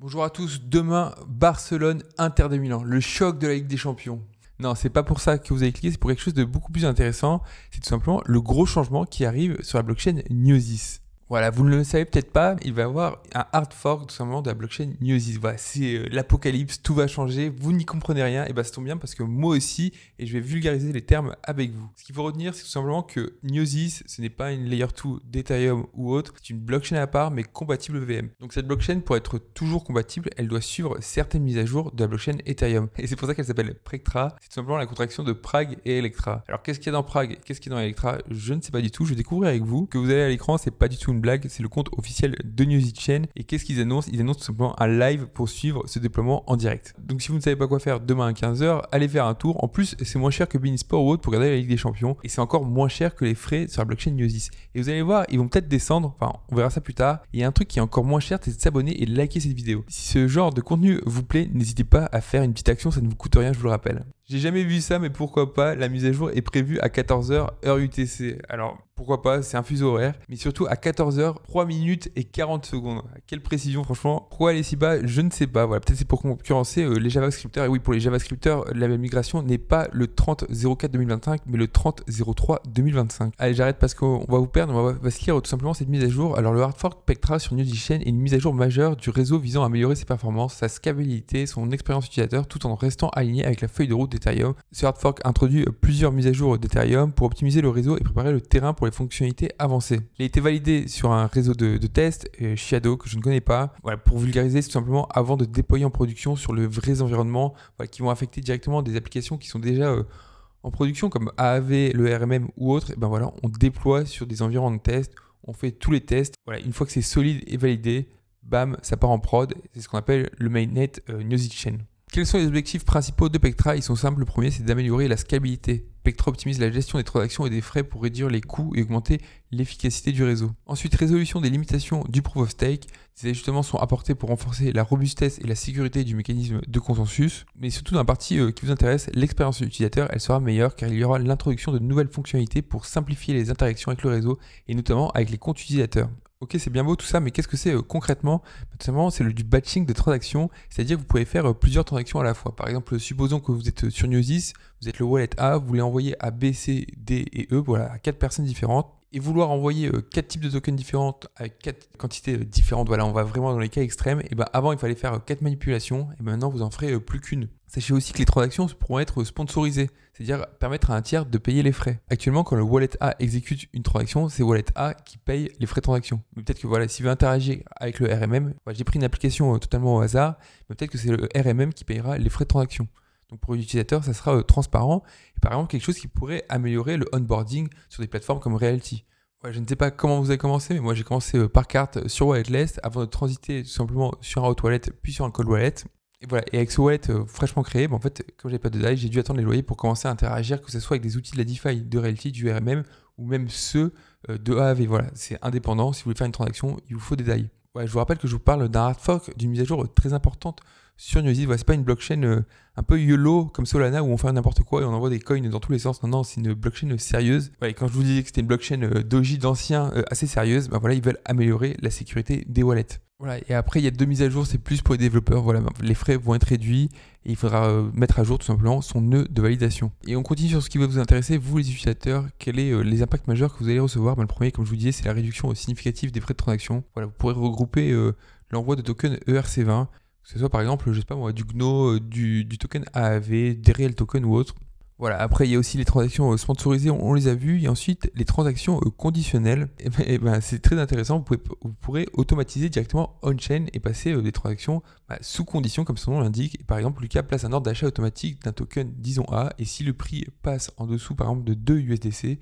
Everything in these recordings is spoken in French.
Bonjour à tous, demain, Barcelone, Inter de Milan, le choc de la Ligue des Champions. Non, c'est pas pour ça que vous avez cliqué, c'est pour quelque chose de beaucoup plus intéressant. C'est tout simplement le gros changement qui arrive sur la blockchain Gnosis. Voilà, vous ne le savez peut-être pas, il va y avoir un hard fork tout simplement de la blockchain Gnosis. Voilà, c'est l'apocalypse, tout va changer, vous n'y comprenez rien, et bah ça tombe bien parce que moi aussi, et je vais vulgariser les termes avec vous. Ce qu'il faut retenir, c'est tout simplement que Gnosis, ce n'est pas une layer 2 d'Ethereum ou autre, c'est une blockchain à part mais compatible VM. Donc cette blockchain, pour être toujours compatible, elle doit suivre certaines mises à jour de la blockchain Ethereum. Et c'est pour ça qu'elle s'appelle Prectra, c'est tout simplement la contraction de Prague et Electra. Alors qu'est-ce qu'il y a dans Prague, qu'est-ce qu'il y a dans Electra, je ne sais pas du tout, je vais découvrir avec vous. Que vous avez à l'écran, c'est pas du tout une blague, c'est le compte officiel de Gnosis Chain. Et qu'est-ce qu'ils annoncent? Ils annoncent tout simplement un live pour suivre ce déploiement en direct. Donc si vous ne savez pas quoi faire demain à 15h, allez faire un tour. En plus, c'est moins cher que Beansport ou autre pour regarder la Ligue des Champions. Et c'est encore moins cher que les frais sur la blockchain Gnosis. Et vous allez voir, ils vont peut-être descendre, enfin on verra ça plus tard. Il y a un truc qui est encore moins cher, c'est de s'abonner et de liker cette vidéo. Si ce genre de contenu vous plaît, n'hésitez pas à faire une petite action, ça ne vous coûte rien, je vous le rappelle. J'ai jamais vu ça, mais pourquoi pas, la mise à jour est prévue à 14h heure UTC. Alors pourquoi pas, c'est un fuseau horaire, mais surtout à 14h, 3 minutes et 40 secondes. Quelle précision, franchement. Pourquoi aller si bas, je ne sais pas. Voilà, peut-être c'est pour concurrencer les JavaScripteurs. Et oui, pour les JavaScripteurs, la migration n'est pas le 30/04/2025, mais le 30/03/2025. Allez, j'arrête parce qu'on va vous perdre, on va se lire tout simplement cette mise à jour. Alors le hard fork Pectra sur Gnosis Chain est une mise à jour majeure du réseau visant à améliorer ses performances, sa scalabilité, son expérience utilisateur, tout en restant aligné avec la feuille de route d'Ethereum. Ce hard fork introduit plusieurs mises à jour d'Ethereum pour optimiser le réseau et préparer le terrain pour les fonctionnalités avancées. Il a été validé sur un réseau de tests, Shadow, que je ne connais pas. Voilà, pour vulgariser, tout simplement avant de déployer en production sur le vrai environnement, voilà, qui vont affecter directement des applications qui sont déjà en production comme AAV, le RMM ou autre. Et ben voilà, on déploie sur des environnements de test, on fait tous les tests. Voilà, une fois que c'est solide et validé, bam, ça part en prod. C'est ce qu'on appelle le mainnet Gnosis Chain. Quels sont les objectifs principaux de Pectra? Ils sont simples. Le premier, c'est d'améliorer la scalabilité. Pectra optimise la gestion des transactions et des frais pour réduire les coûts et augmenter l'efficacité du réseau. Ensuite, résolution des limitations du Proof of Stake. Ces ajustements sont apportés pour renforcer la robustesse et la sécurité du mécanisme de consensus. Mais surtout dans la partie qui vous intéresse, l'expérience utilisateur, elle sera meilleure car il y aura l'introduction de nouvelles fonctionnalités pour simplifier les interactions avec le réseau et notamment avec les comptes utilisateurs. Ok, c'est bien beau tout ça, mais qu'est-ce que c'est concrètement? Tout simplement, c'est du batching de transactions, c'est-à-dire que vous pouvez faire plusieurs transactions à la fois. Par exemple, supposons que vous êtes sur Gnosis, vous êtes le wallet A, vous voulez envoyer à B, C, D et E, voilà, à 4 personnes différentes, et vouloir envoyer 4 types de tokens différents avec 4 quantités différentes, voilà, on va vraiment dans les cas extrêmes, et ben avant il fallait faire 4 manipulations, et maintenant vous en ferez plus qu'une. Sachez aussi que les transactions pourront être sponsorisées, c'est-à-dire permettre à un tiers de payer les frais. Actuellement, quand le wallet A exécute une transaction, c'est wallet A qui paye les frais de transaction. Mais peut-être que voilà, s'il veut interagir avec le RMM, voilà, j'ai pris une application totalement au hasard, mais peut-être que c'est le RMM qui payera les frais de transaction. Donc pour l'utilisateur, ça sera transparent. Et par exemple, quelque chose qui pourrait améliorer le onboarding sur des plateformes comme Realty. Ouais, je ne sais pas comment vous avez commencé, mais moi j'ai commencé par carte sur Walletless avant de transiter tout simplement sur un hot wallet puis sur un cold wallet. Et voilà, et avec ce wallet fraîchement créé, en fait, comme j'avais pas de DAI, j'ai dû attendre les loyers pour commencer à interagir, que ce soit avec des outils de la DeFi, de Realty, du RMM ou même ceux de AAV. Voilà, c'est indépendant. Si vous voulez faire une transaction, il vous faut des DAI. Ouais, je vous rappelle que je vous parle d'un hard fork, d'une mise à jour très importante sur Gnosis. Voilà, c'est pas une blockchain un peu YOLO comme Solana où on fait n'importe quoi et on envoie des coins dans tous les sens. Non, c'est une blockchain sérieuse. Ouais, et quand je vous disais que c'était une blockchain Doji d'ancien assez sérieuse, ben voilà, ils veulent améliorer la sécurité des wallets. Voilà, et après, il y a 2 mises à jour, c'est plus pour les développeurs. Voilà, les frais vont être réduits et il faudra mettre à jour tout simplement son nœud de validation. Et on continue sur ce qui va vous intéresser, vous les utilisateurs. Quels sont les impacts majeurs que vous allez recevoir? Le premier, comme je vous disais, c'est la réduction significative des frais de transaction. Voilà, vous pourrez regrouper l'envoi de tokens ERC20, que ce soit par exemple, je sais pas moi, du GNO, du token AAV, des réels tokens ou autres. Voilà, après il y a aussi les transactions sponsorisées, on les a vues, et ensuite les transactions conditionnelles. Et ben, c'est très intéressant, vous pourrez automatiser directement on-chain et passer des transactions sous condition, comme son nom l'indique. Et par exemple, Lucas place un ordre d'achat automatique d'un token, disons A, et si le prix passe en dessous par exemple de 2 USDC,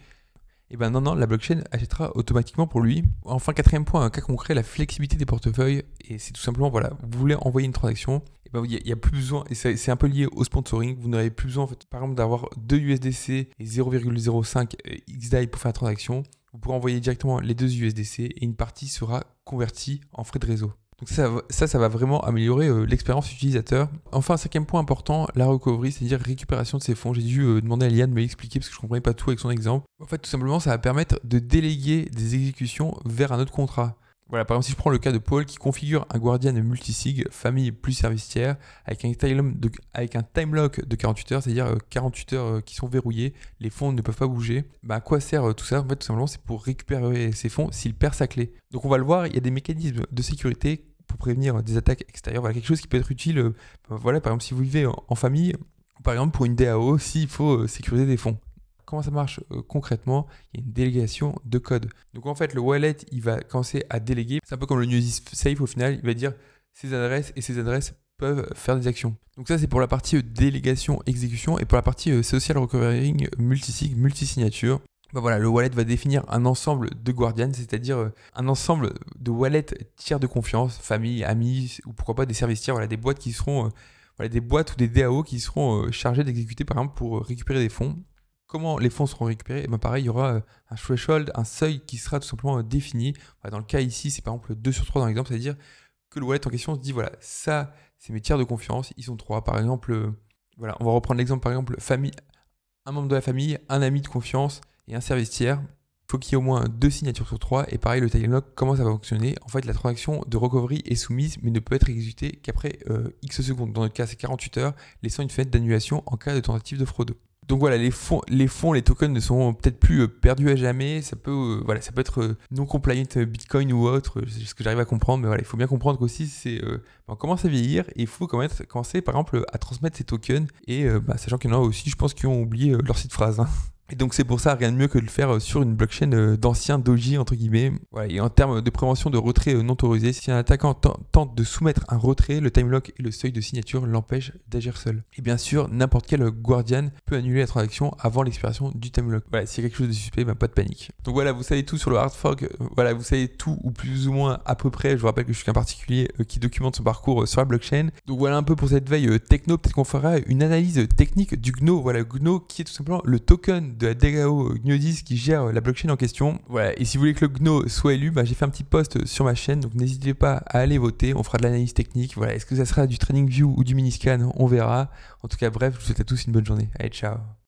et ben non, la blockchain achètera automatiquement pour lui. Enfin, quatrième point, un cas concret, la flexibilité des portefeuilles. Et c'est tout simplement, voilà, vous voulez envoyer une transaction, et ben il y a plus besoin, et c'est un peu lié au sponsoring, vous n'aurez plus besoin, en fait, par exemple, d'avoir 2 USDC et 0,05 XDAI pour faire la transaction. Vous pourrez envoyer directement les 2 USDC et une partie sera convertie en frais de réseau. Donc ça va vraiment améliorer l'expérience utilisateur. Enfin, cinquième point important, la recovery, c'est-à-dire récupération de ces fonds. J'ai dû demander à Liane de me l'expliquer parce que je ne comprenais pas tout avec son exemple. En fait, tout simplement, ça va permettre de déléguer des exécutions vers un autre contrat. Voilà, par exemple, si je prends le cas de Paul qui configure un Guardian multisig, famille plus service tiers, avec un time lock de 48 heures, c'est-à-dire 48 heures qui sont verrouillées, les fonds ne peuvent pas bouger. Bah, à quoi sert tout ça? En fait, tout simplement, c'est pour récupérer ces fonds s'il perd sa clé. Donc on va le voir, il y a des mécanismes de sécurité pour prévenir des attaques extérieures. Voilà, quelque chose qui peut être utile. Voilà, par exemple, si vous vivez en famille, ou par exemple pour une DAO, s'il faut sécuriser des fonds. Comment ça marche concrètement? Il y a une délégation de code. Donc en fait, le wallet, il va commencer à déléguer. C'est un peu comme le Newsys Safe au final. Il va dire ces adresses et ces adresses peuvent faire des actions. Donc ça, c'est pour la partie délégation, exécution. Et pour la partie social recovering, multisig, multisignature. Bah voilà, le wallet va définir un ensemble de guardians, c'est-à-dire un ensemble de wallets tiers de confiance, famille, amis, ou pourquoi pas des services tiers, voilà, des boîtes qui seront, voilà, des boîtes ou des DAO qui seront chargées d'exécuter par exemple pour récupérer des fonds. Comment les fonds seront récupérés? Ben pareil, il y aura un threshold, un seuil qui sera tout simplement défini. Dans le cas ici, c'est par exemple 2 sur 3 dans l'exemple, c'est-à-dire que le wallet en question se dit voilà, ça, c'est mes tiers de confiance, ils sont 3. Par exemple, voilà, on va reprendre l'exemple par exemple, famille, un membre de la famille, un ami de confiance et un service tiers. Il faut qu'il y ait au moins 2 signatures sur 3. Et pareil, le time lock, comment ça va fonctionner? En fait, la transaction de recovery est soumise, mais ne peut être exécutée qu'après X secondes. Dans notre cas, c'est 48 heures, laissant une fenêtre d'annulation en cas de tentative de fraude. Donc voilà, les fonds, les tokens ne sont peut-être plus perdus à jamais. Ça peut, ça peut être non compliant Bitcoin ou autre, c'est ce que j'arrive à comprendre. Mais voilà, il faut bien comprendre qu'aussi, on commence à vieillir et il faut quand même commencer par exemple à transmettre ces tokens. Et sachant qu'il y en a aussi, je pense, qui ont oublié leur site phrase. Hein. Et donc c'est pour ça, rien de mieux que de le faire sur une blockchain d'anciens doji, entre guillemets. Voilà, et en termes de prévention de retrait non autorisé, si un attaquant tente de soumettre un retrait, le time lock et le seuil de signature l'empêchent d'agir seul. Et bien sûr, n'importe quel guardian peut annuler la transaction avant l'expiration du time lock. Voilà, s'il y a quelque chose de suspect, pas de panique. Donc voilà, vous savez tout sur le hard fork. Voilà, vous savez tout ou plus ou moins à peu près. Je vous rappelle que je suis qu'un particulier qui documente son parcours sur la blockchain. Donc voilà un peu pour cette veille techno. Peut-être qu'on fera une analyse technique du GNO. Voilà, GNO qui est tout simplement le token de la DAO Gnosis qui gère la blockchain en question. Voilà, et si vous voulez que le GNO soit élu, j'ai fait un petit post sur ma chaîne, donc n'hésitez pas à aller voter, on fera de l'analyse technique. Voilà, est-ce que ça sera du TradingView ou du Miniscan? On verra. En tout cas, bref, je vous souhaite à tous une bonne journée. Allez, ciao.